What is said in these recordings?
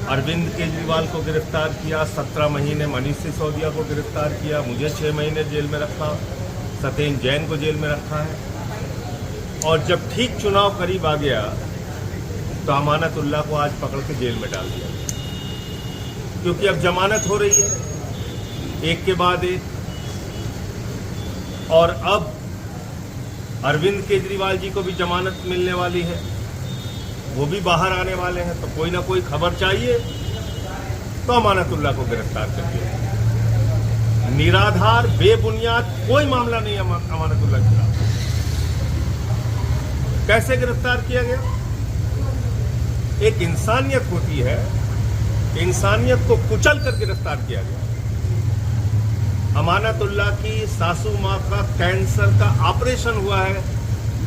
अरविंद केजरीवाल को गिरफ्तार किया, 17 महीने मनीष सिसोदिया को गिरफ्तार किया, मुझे 6 महीने जेल में रखा, सत्येन जैन को जेल में रखा है। और जब ठीक चुनाव करीब आ गया तो अमानतुल्लाह को आज पकड़ के जेल में डाल दिया, क्योंकि अब जमानत हो रही है एक के बाद एक। और अब अरविंद केजरीवाल जी को भी जमानत मिलने वाली है, वो भी बाहर आने वाले हैं। तो कोई ना कोई खबर चाहिए, तो अमानतुल्लाह को गिरफ्तार कर दिया। निराधार बेबुनियाद कोई मामला नहीं अमानतुल्लाह के खिलाफ। कैसे गिरफ्तार किया गया? एक इंसानियत होती है, इंसानियत को कुचल कर गिरफ्तार किया गया। अमानतुल्लाह की सासू मां का कैंसर का ऑपरेशन हुआ है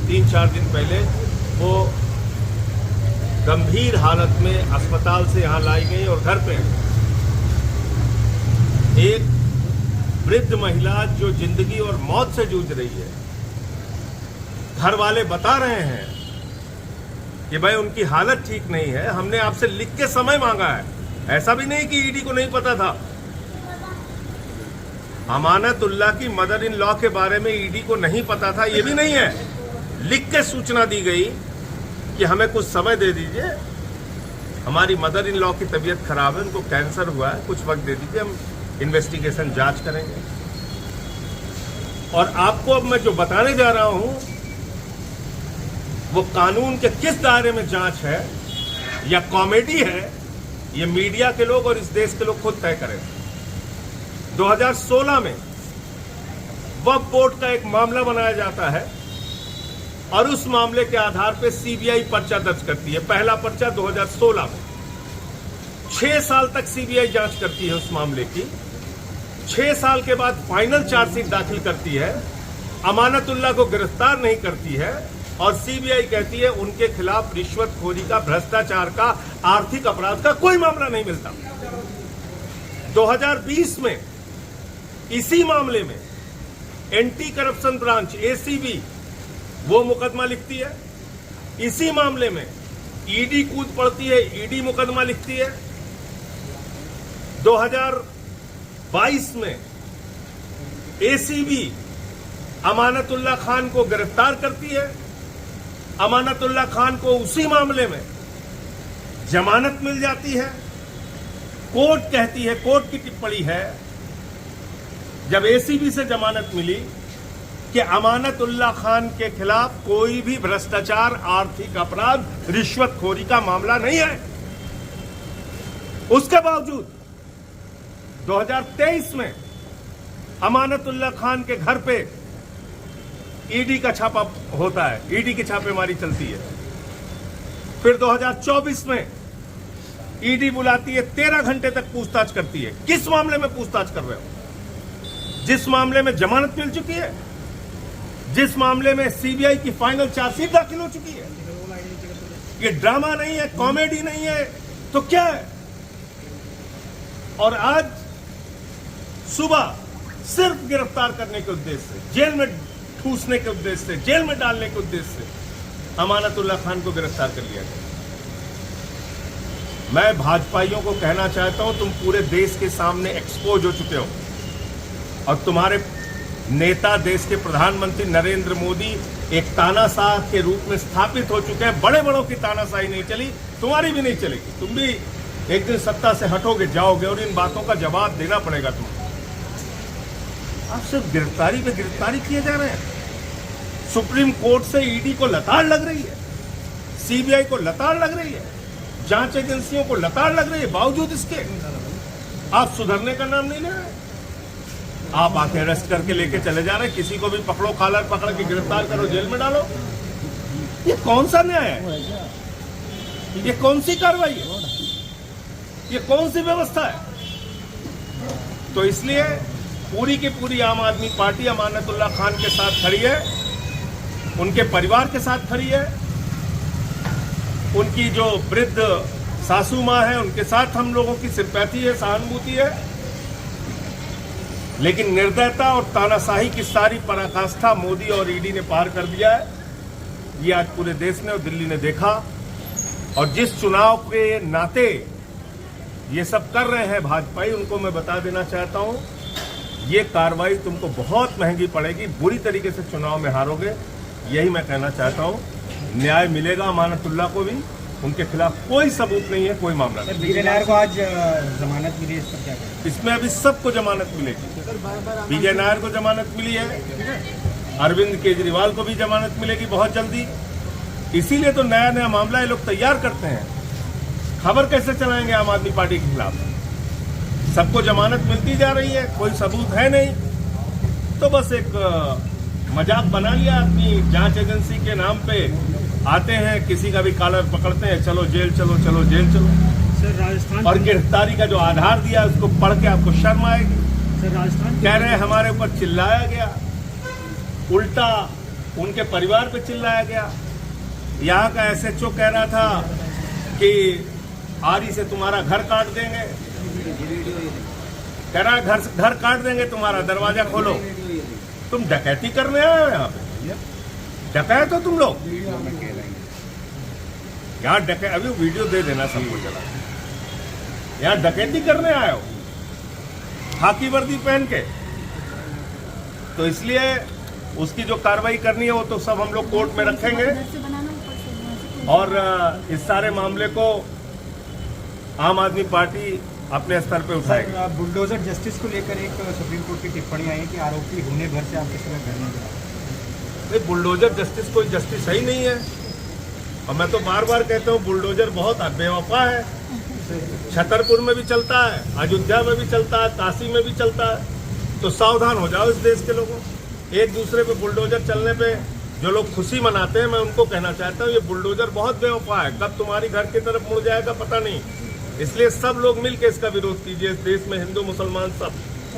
3-4 दिन पहले। वो गंभीर हालत में अस्पताल से यहां लाई गई और घर पे एक वृद्ध महिला जो जिंदगी और मौत से जूझ रही है, घर वाले बता रहे हैं कि भाई उनकी हालत ठीक नहीं है, हमने आपसे लिख के समय मांगा है। ऐसा भी नहीं कि ईडी को नहीं पता था। अमानतुल्लाह की मदर इन लॉ के बारे में ईडी को नहीं पता था, ये भी नहीं है। लिख के सूचना दी गई कि हमें कुछ समय दे दीजिए, हमारी मदर इन लॉ की तबीयत खराब है, उनको कैंसर हुआ है, कुछ वक्त दे दीजिए, हम इन्वेस्टिगेशन जांच करेंगे। और आपको अब मैं जो बताने जा रहा हूं वो कानून के किस दायरे में जांच है या कॉमेडी है, ये मीडिया के लोग और इस देश के लोग खुद तय करें। 2016 में वक्फ बोर्ड का एक मामला बनाया जाता है और उस मामले के आधार पर सीबीआई पर्चा दर्ज करती है। पहला पर्चा 2016 में। 6 साल तक सीबीआई जांच करती है उस मामले की। 6 साल के बाद फाइनल चार्जशीट दाखिल करती है, अमानतुल्लाह को गिरफ्तार नहीं करती है और सीबीआई कहती है उनके खिलाफ रिश्वतखोरी का, भ्रष्टाचार का, आर्थिक अपराध का कोई मामला नहीं मिलता। 2020 में इसी मामले में एंटी करप्शन ब्रांच एसीबी वो मुकदमा लिखती है। इसी मामले में ईडी कूद पड़ती है, ईडी मुकदमा लिखती है। 2022 में एसीबी अमानतुल्लाह खान को गिरफ्तार करती है। अमानतुल्लाह खान को उसी मामले में जमानत मिल जाती है। कोर्ट कहती है, कोर्ट की टिप्पणी है जब एसीबी से जमानत मिली कि अमानतुल्लाह खान के खिलाफ कोई भी भ्रष्टाचार, आर्थिक अपराध, रिश्वतखोरी का मामला नहीं है। उसके बावजूद 2023 में अमानतुल्लाह खान के घर पे ईडी का छापा होता है, ईडी की छापेमारी चलती है। फिर 2024 में ईडी बुलाती है, 13 घंटे तक पूछताछ करती है। किस मामले में पूछताछ कर रहे हो? जिस मामले में जमानत मिल चुकी है, जिस मामले में सीबीआई की फाइनल चार्जशीट दाखिल हो चुकी है। ये ड्रामा नहीं है, कॉमेडी नहीं है, तो क्या है? और आज सुबह सिर्फ गिरफ्तार करने के उद्देश्य से, जेल में ठूसने के उद्देश्य से, जेल में डालने के उद्देश्य से अमानतुल्लाह खान को गिरफ्तार कर लिया गया। मैं भाजपाइयों को कहना चाहता हूं, तुम पूरे देश के सामने एक्सपोज हो चुके हो और तुम्हारे नेता, देश के प्रधानमंत्री नरेंद्र मोदी एक तानाशाह के रूप में स्थापित हो चुके हैं। बड़े बड़ों की तानाशाही नहीं चली, तुम्हारी भी नहीं चलेगी। तुम भी एक दिन सत्ता से हटोगे, जाओगे और इन बातों का जवाब देना पड़ेगा तुम्हें। आप सिर्फ गिरफ्तारी पे गिरफ्तारी किए जा रहे हैं। सुप्रीम कोर्ट से ईडी को लताड़ लग रही है, सीबीआई को लताड़ लग रही है, जांच एजेंसियों को लताड़ लग रही है। बावजूद इसके आप सुधरने का नाम नहीं ले रहे। आप आके अरेस्ट करके लेके चले जा रहे हैं। किसी को भी पकड़ो, कॉलर पकड़ के गिरफ्तार करो, जेल में डालो। ये कौन सा न्याय है? ये कौन सी कार्रवाई है? ये कौन सी व्यवस्था है? तो इसलिए पूरी की पूरी आम आदमी पार्टी अमानतुल्लाह खान के साथ खड़ी है, उनके परिवार के साथ खड़ी है। उनकी जो वृद्ध सासू मां है, उनके साथ हम लोगों की सिंपैथी है, सहानुभूति है। लेकिन निर्दयता और तानाशाही की सारी पराकाष्ठा मोदी और ईडी ने पार कर दिया है। ये आज पूरे देश ने और दिल्ली ने देखा। और जिस चुनाव के नाते ये सब कर रहे हैं भाजपाई, उनको मैं बता देना चाहता हूं, ये कार्रवाई तुमको बहुत महंगी पड़ेगी, बुरी तरीके से चुनाव में हारोगे। यही मैं कहना चाहता हूं। न्याय मिलेगा अमानतुल्लाह को भी, उनके खिलाफ कोई सबूत नहीं है, कोई मामला नहीं। विजय नायर को आज जमानत मिली, इस पर क्या कहें? इसमें अभी सबको जमानत मिलेगी। विजय नायर को जमानत मिली है, अरविंद केजरीवाल को भी जमानत मिलेगी बहुत जल्दी। इसीलिए तो नया नया मामला ये लोग तैयार करते हैं। खबर कैसे चलाएंगे आम आदमी पार्टी के खिलाफ? सबको जमानत मिलती जा रही है, कोई सबूत है नहीं, तो बस एक मजाक बना लिया अपनी जांच एजेंसी के नाम पे। आते हैं, किसी का भी कॉलर पकड़ते हैं, चलो जेल चलो, चलो जेल चलो। सर राजस्थान और गिरफ्तारी का जो आधार दिया उसको पढ़ के आपको शर्म आएगी। सर राजस्थान कह रहे हैं हमारे ऊपर चिल्लाया गया, उल्टा उनके परिवार पे चिल्लाया गया। यहाँ का एसएचओ कह रहा था कि आरी से तुम्हारा घर काट देंगे, कह रहा है घर काट देंगे तुम्हारा, दरवाजा खोलो। तुम डकैती करने आए हो यहाँ पे? डकैत हो तुम लोग यहाँ? अभी वीडियो दे देना सबको चला। यहाँ डकैती करने आए हो खाकी वर्दी पहन के? तो इसलिए उसकी जो कार्रवाई करनी है वो तो सब हम लोग कोर्ट में रखेंगे और इस सारे मामले को आम आदमी पार्टी अपने स्तर पे उठाएगी। बुलडोजर जस्टिस को लेकर एक सुप्रीम कोर्ट की टिप्पणी आई है कि आरोपी होने भर से आप किसी का घर नहीं गिरा। बुलडोजर जस्टिस कोई जस्टिस ही नहीं है। और मैं तो बार बार कहता हूँ बुलडोजर बहुत बेवफा है। छतरपुर में भी चलता है, अयोध्या में भी चलता है, काशी में भी चलता है। तो सावधान हो जाओ इस देश के लोगों। एक दूसरे पे बुलडोजर चलने पे जो लोग खुशी मनाते हैं, मैं उनको कहना चाहता हूँ ये बुलडोजर बहुत बेवफा है, कब तुम्हारी घर की तरफ मुड़ जाएगा पता नहीं। इसलिए सब लोग मिलकर इसका विरोध कीजिए। इस देश में हिंदू मुसलमान सब